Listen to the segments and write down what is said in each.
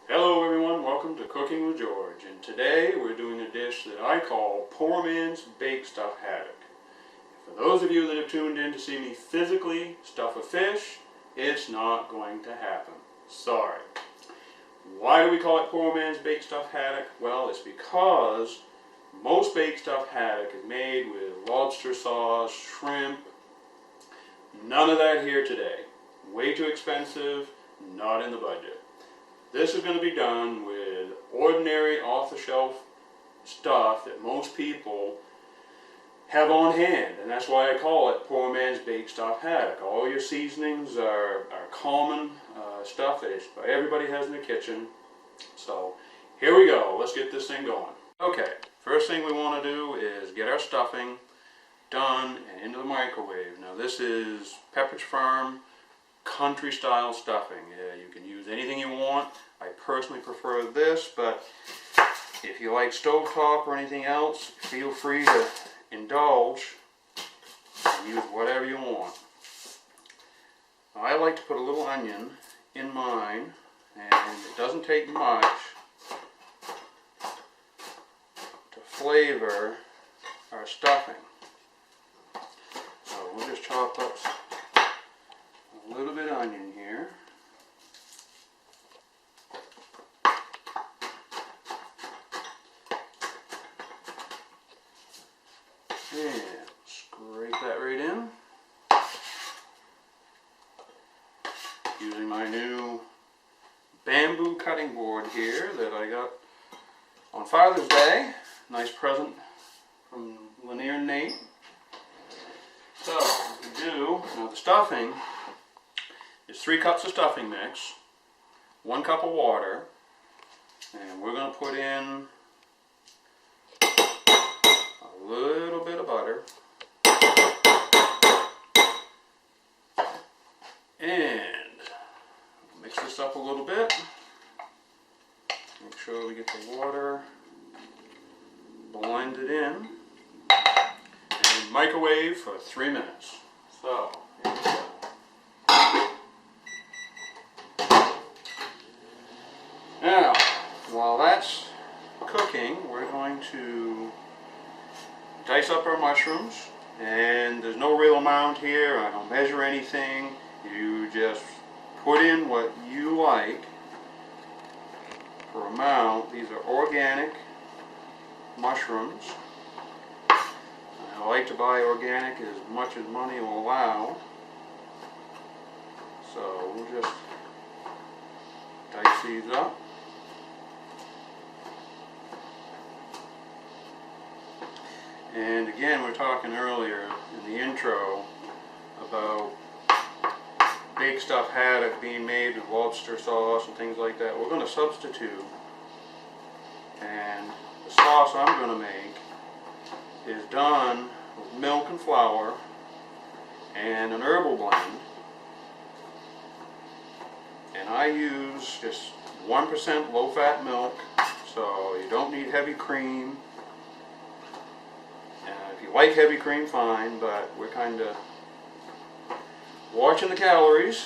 Hello everyone, welcome to Cooking with George, and today we're doing a dish that I call Poor Man's Baked Stuffed Haddock. For those of you that have tuned in to see me physically stuff a fish, it's not going to happen. Sorry. Why do we call it Poor Man's Baked Stuffed Haddock? Well, it's because most baked stuffed haddock is made with lobster sauce, shrimp. None of that here today. Way too expensive, not in the budget. This is going to be done with ordinary off-the-shelf stuff that most people have on hand, and that's why I call it Poor Man's Baked Stuffed Haddock. All your seasonings are common stuff that everybody has in their kitchen. So here we go. Let's get this thing going. Okay, first thing we want to do is get our stuffing done and into the microwave. Now this is Pepperidge Farm country style stuffing. You can use anything you want. I personally prefer this, but if you like stovetop or anything else, feel free to indulge and use whatever you want. I like to put a little onion in mine, and it doesn't take much to flavor our stuffing. So we'll just chop up a little bit of onion here. And scrape that right in. Using my new bamboo cutting board here that I got on Father's Day. Nice present from Lanier and Nate. So what we do, now the stuffing is 3 cups of stuffing mix, 1 cup of water, and we're going to put in a little bit of butter and mix this up a little bit. Make sure we get the water blended in, and microwave for 3 minutes. So here we go. Now, while that's cooking, we're going to dice up our mushrooms, and there's no real amount here. I don't measure anything. You just put in what you like for amount. These are organic mushrooms. I like to buy organic as much as money will allow. So we'll just dice these up. And again, we were talking earlier in the intro about baked stuffed haddock being made with lobster sauce and things like that. We're going to substitute, and the sauce I'm going to make is done with milk and flour and an herbal blend. And I use just 1% low-fat milk, so you don't need heavy cream. If you like heavy cream, fine, but we're kind of watching the calories.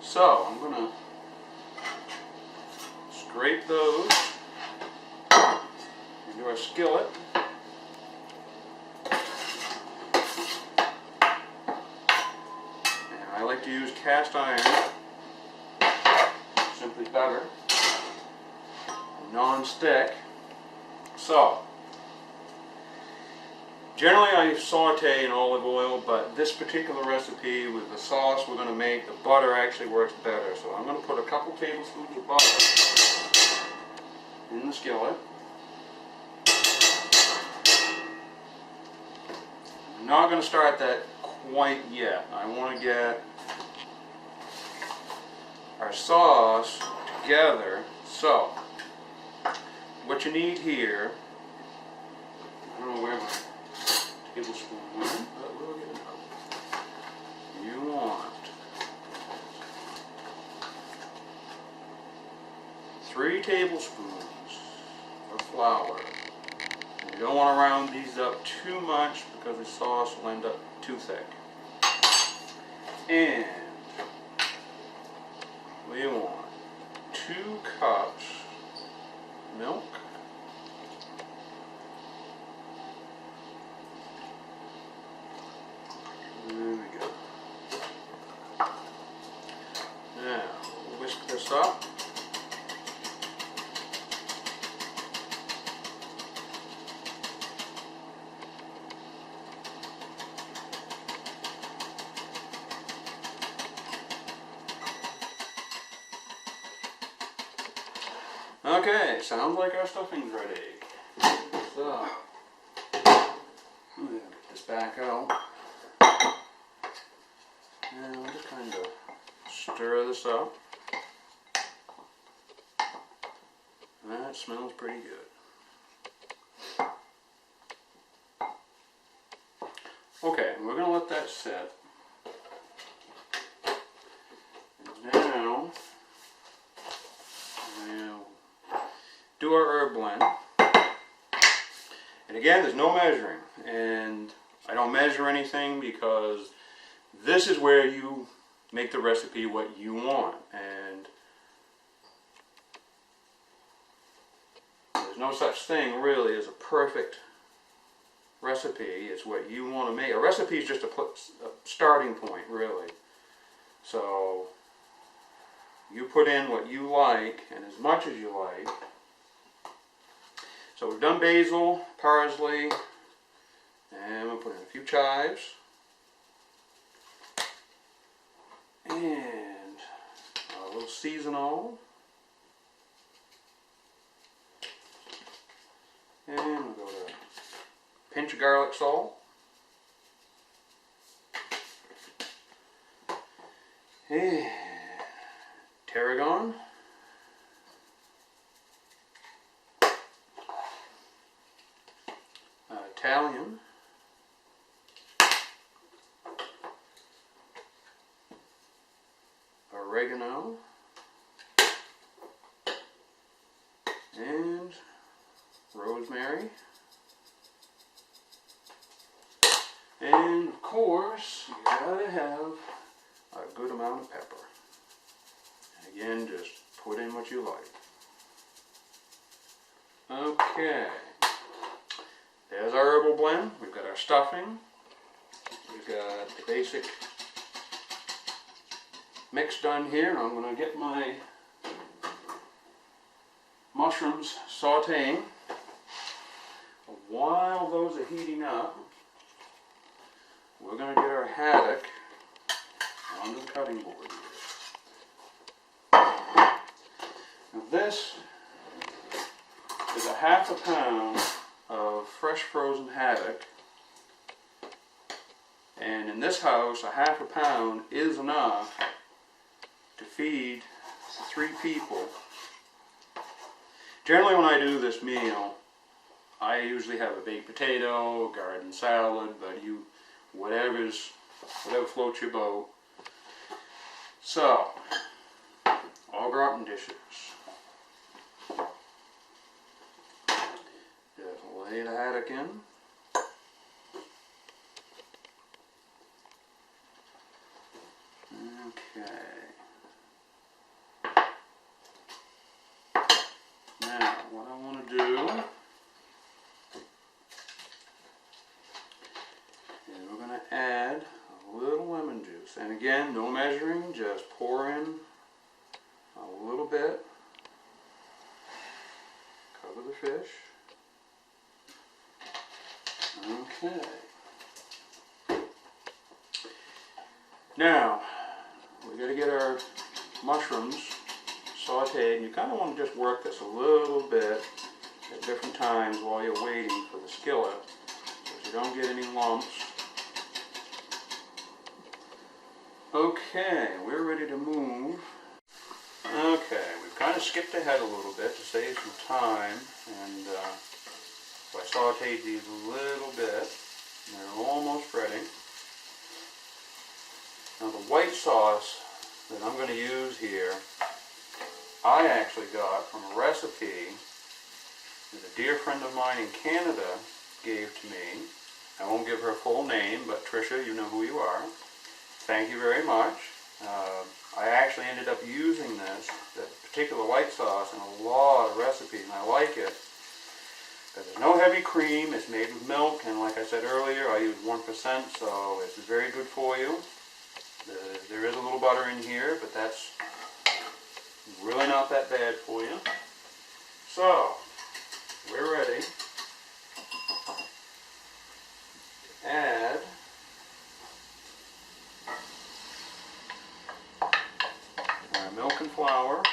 So I'm going to scrape those into our skillet. And I like to use cast iron, simply better, non-stick. So generally I saute in olive oil, but this particular recipe with the sauce we're going to make, the butter actually works better. So I'm going to put a couple tablespoons of butter in the skillet. I'm not going to start that quite yet. I want to get our sauce together. So what you need here, I don't know where my tablespoon went, but we'll get it out. You want 3 tablespoons of flour. And you don't want to round these up too much because the sauce will end up too thick. And we want cups milk. There we go. Now, whisk this up. Okay, sounds like our stuffing's ready. So, I'm going to get this back out. And we'll just kind of stir this up. That smells pretty good. Okay, we're going to let that sit. And now, we'll do our herb blend. And again, there's no measuring. And I don't measure anything because this is where you make the recipe what you want. And there's no such thing really as a perfect recipe. It's what you want to make. A recipe is just a starting point, really. So you put in what you like and as much as you like. So we've done basil, parsley, and we'll put in a few chives. And a little seasonal. And we'll go to a pinch of garlic salt. And tarragon. Italian. Oregano. And rosemary. And of course, you gotta have a good amount of pepper. And again, just put in what you like. Okay. There's our herbal blend. We've got our stuffing. We've got the basic mix done here. I'm going to get my mushrooms sauteing. While those are heating up, we're going to get our haddock onto the cutting board here. Now this is a half a pound of fresh frozen haddock, and in this house a half a pound is enough to feed 3 people. Generally when I do this meal I usually have a baked potato, a garden salad, but whatever floats your boat. So, all gratin dishes. Lay the haddock in. Okay. Now, what I want to do is we're going to add a little lemon juice. And again, no measuring, just pour in a little bit. Cover the fish. Okay. Now, we got to get our mushrooms sauteed, and you kind of want to just work this a little bit at different times while you're waiting for the skillet, so you don't get any lumps. Okay, we're ready to move. Okay, we've kind of skipped ahead a little bit to save some time, and so I sauteed these a little bit, and they're almost ready. Now the white sauce that I'm going to use here, I actually got from a recipe that a dear friend of mine in Canada gave to me. I won't give her full name, but Tricia, you know who you are. Thank you very much. I actually ended up using this particular white sauce in a lot of recipes, and I like it because there's no heavy cream. It's made with milk, and like I said earlier, I use 1%, so it's very good for you. There is a little butter in here, but that's really not that bad for you. So, we're ready to add our milk and flour,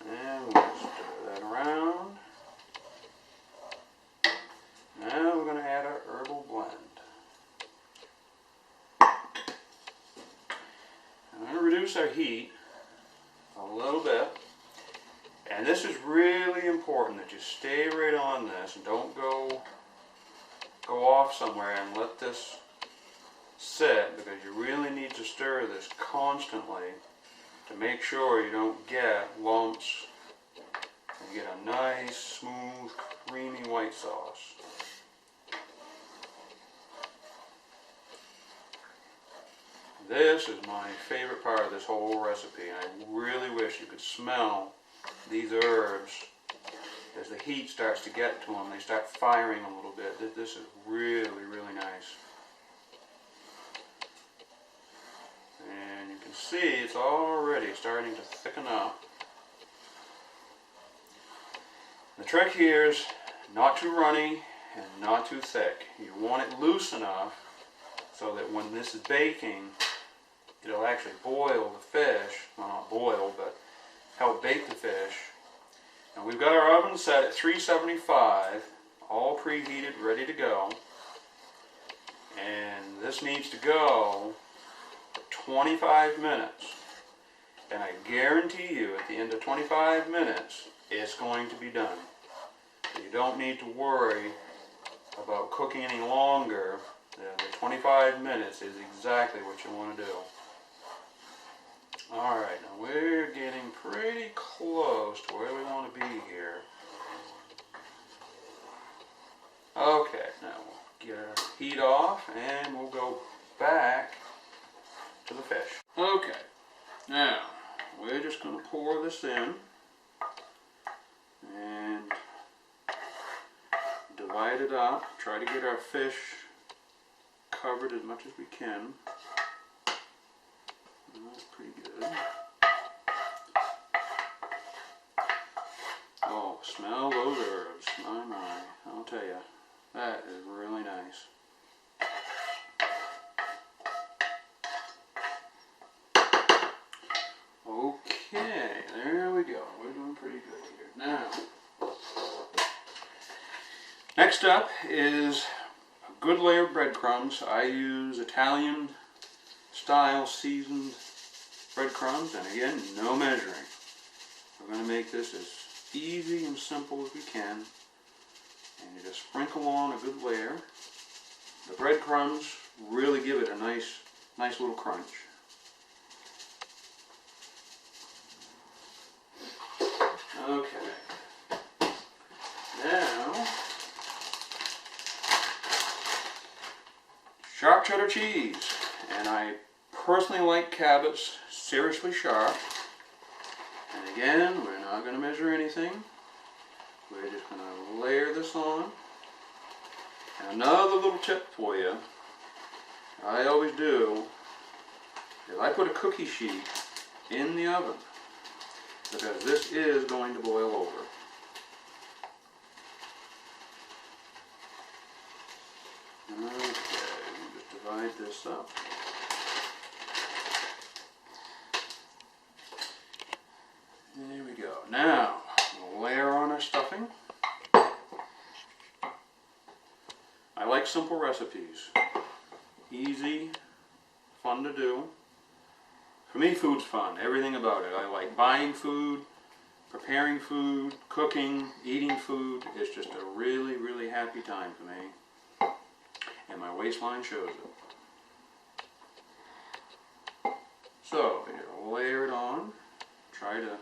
and we'll stir that around. Now we're going to add our herbal blend. I'm going to reduce our heat a little bit, and this is really important that you stay right on this and don't go off somewhere and let this sit, because you really need to stir this constantly to make sure you don't get lumps and you get a nice, smooth, creamy white sauce. This is my favorite part of this whole recipe. I really wish you could smell these herbs as the heat starts to get to them. They start firing a little bit. This is really, really nice. And you can see it's already starting to thicken up. The trick here is not too runny and not too thick. You want it loose enough so that when this is baking, it'll actually boil the fish. Well, not boil, but help bake the fish. And we've got our oven set at 375, all preheated, ready to go. And this needs to go for 25 minutes. And I guarantee you, at the end of 25 minutes, it's going to be done. So you don't need to worry about cooking any longer. The 25 minutes is exactly what you want to do. Alright, now we're getting pretty close to where we want to be here. Okay, now we'll get our heat off and we'll go back to the fish. Okay, now we're just going to pour this in and divide it up. Try to get our fish covered as much as we can. That's pretty good. Oh, smell those herbs. My, I'll tell you, that is really nice. Okay, there we go. We're doing pretty good here. Now, next up is a good layer of breadcrumbs. I use Italian style seasoned breadcrumbs, and again, no measuring. We're going to make this as easy and simple as we can, and you just sprinkle on a good layer. The breadcrumbs really give it a nice little crunch. Okay, now sharp cheddar cheese, and I personally like Cabot's seriously sharp. And again, we're not going to measure anything. We're just going to layer this on. And another little tip for you, I always do, is I put a cookie sheet in the oven, because this is going to boil over. Okay, we'll just divide this up. There we go. Now, we'll layer on our stuffing. I like simple recipes. Easy, fun to do. For me, food's fun. Everything about it. I like buying food, preparing food, cooking, eating food. It's just a really, really happy time for me. And my waistline shows it. So, here, layer it on. Try to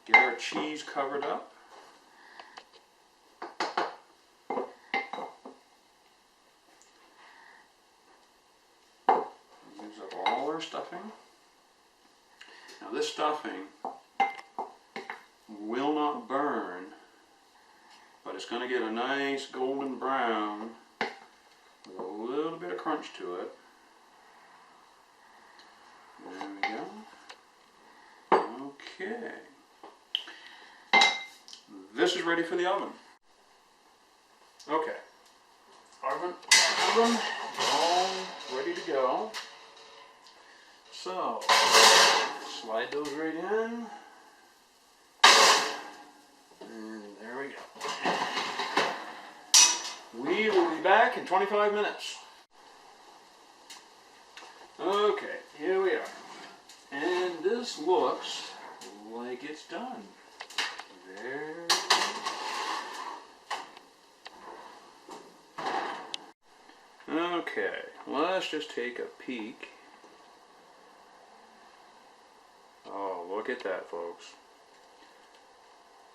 get our cheese covered up. Use up all our stuffing. Now Now this stuffing will not burn, but it's going to get a nice golden brown with a little bit of crunch to it. There we go. Okay. This is ready for the oven. Okay. Oven, all ready to go. So, slide those right in. And there we go. We will be back in 25 minutes. Okay, here we are. And this looks like it's done. There. Okay, let's just take a peek. Oh, look at that, folks.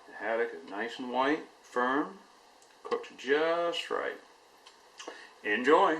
The haddock is nice and white, firm, cooked just right. Enjoy!